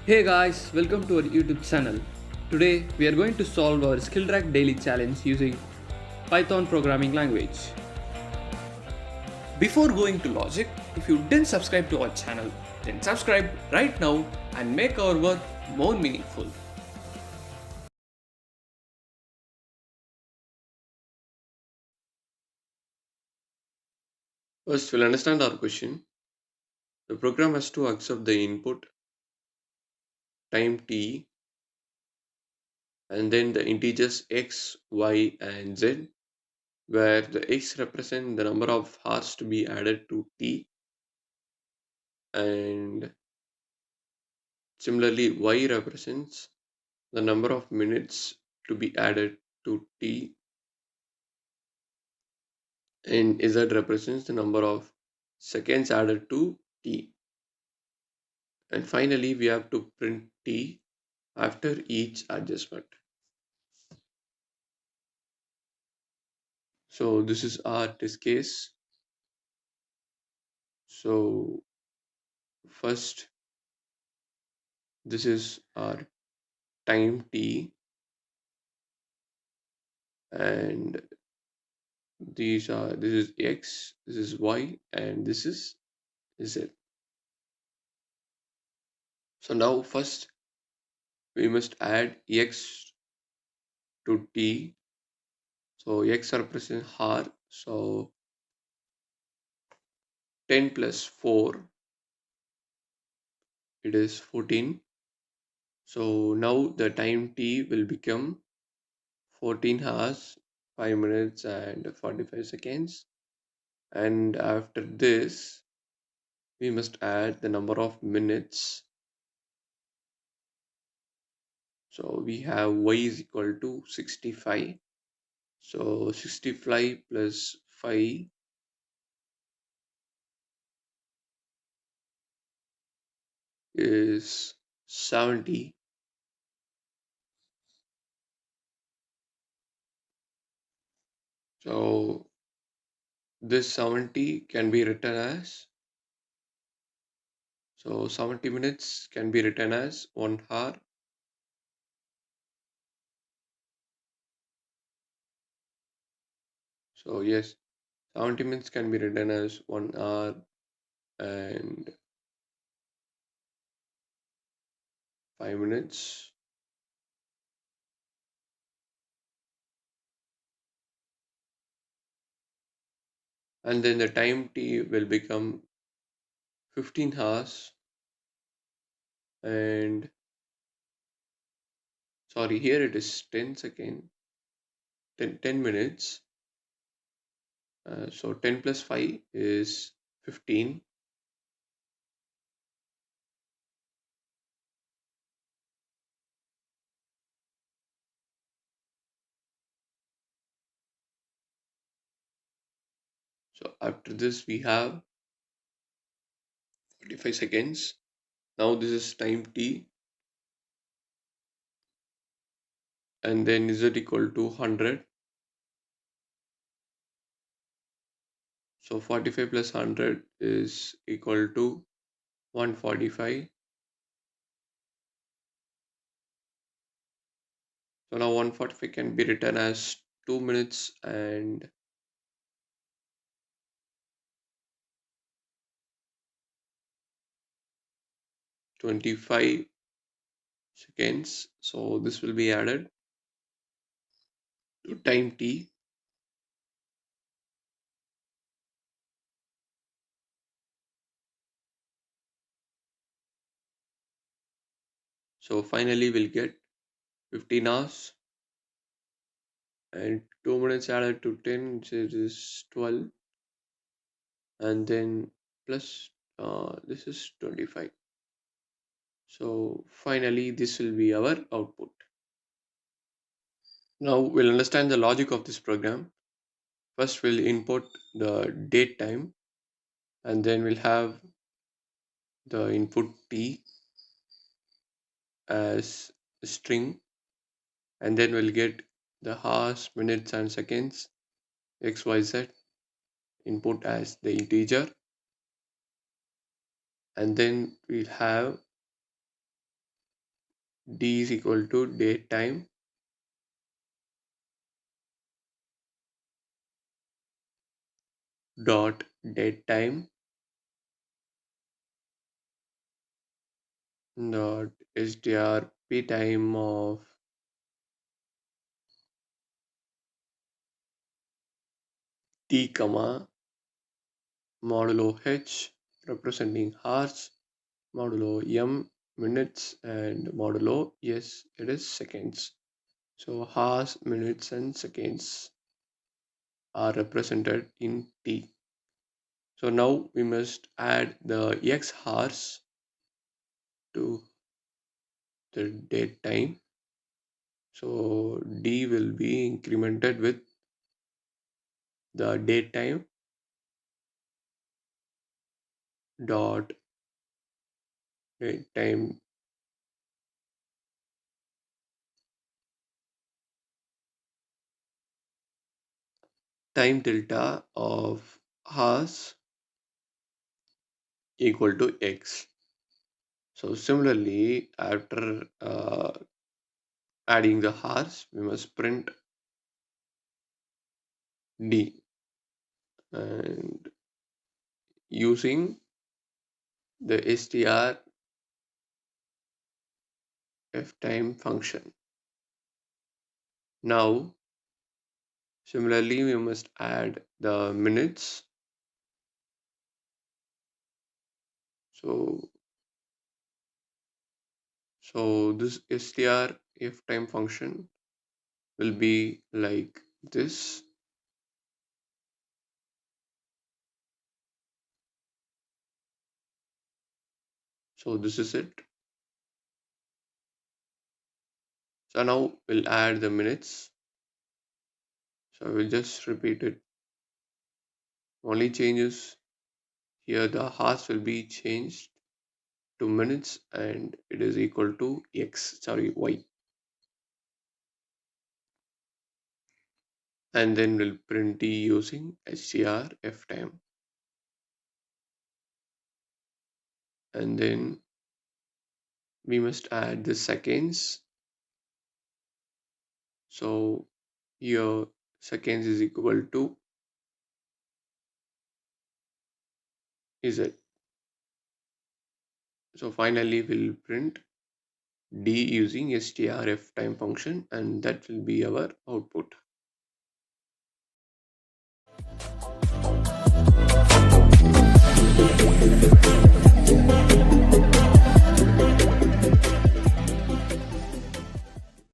Hey guys, welcome to our YouTube channel. Today we are going to solve our skillrack daily challenge using Python programming language. Before going to logic, if you didn't subscribe to our channel, then subscribe right now and make our work more meaningful. First, we'll understand our question. The program has to accept the input time t and then the integers x, y, and z, where the x represent the number of hours to be added to t, and similarly y represents the number of minutes to be added to t, and z represents the number of seconds added to t. And finally, we have to print t after each adjustment. So this is our test case. So first, this is our time t, and this is x, this is y, and this is z. So now first we must add x to t. So x represents hour. So 10 plus 4, it is 14. So now the time t will become 14 hours, 5 minutes, and 45 seconds. And after this, we must add the number of minutes. So we have y is equal to 65. So 65 plus 5 is 70. So this 70 can be written as, so 70 minutes can be written as 1 hour. So yes, 70 minutes can be written as 1 hour and 5 minutes. And then the time t will become 15 hours and, sorry, here it is 10 second, 10 minutes. So 10 plus 5 is 15. So after this we have 45 seconds. Now this is time t, and then z equal to 100. So 45 plus 100 is equal to 145. So now 145 can be written as 2 minutes and 25 seconds. So this will be added to time t. So finally we'll get 15 hours and 2 minutes added to 10, which is 12, and then plus this is 25. So finally this will be our output. Now we'll understand the logic of this program. First we'll input the date time, and then we'll have the input t as a string, and then we'll get the hours, minutes, and seconds xyz input as the integer, and then we'll have D is equal to date time dot date time dot strp time of t comma modulo h representing hours, modulo m minutes, and modulo s it is seconds. So hours, minutes, and seconds are represented in t. So now we must add the x hours to the date time. So d will be incremented with the date time dot date time time delta of hours equal to x. So similarly, after adding the hours, we must print d and using the str ftime function. Now, similarly, we must add the minutes. So, so this str ftime function will be like this. So this is it. So now we'll add the minutes. So we'll just repeat it. Only changes here the hours will be changed to minutes and it is equal to y. And then we'll print d using str ftime. And then we must add the seconds. So here seconds is equal to z. So finally we'll print d using strftime function and that will be our output.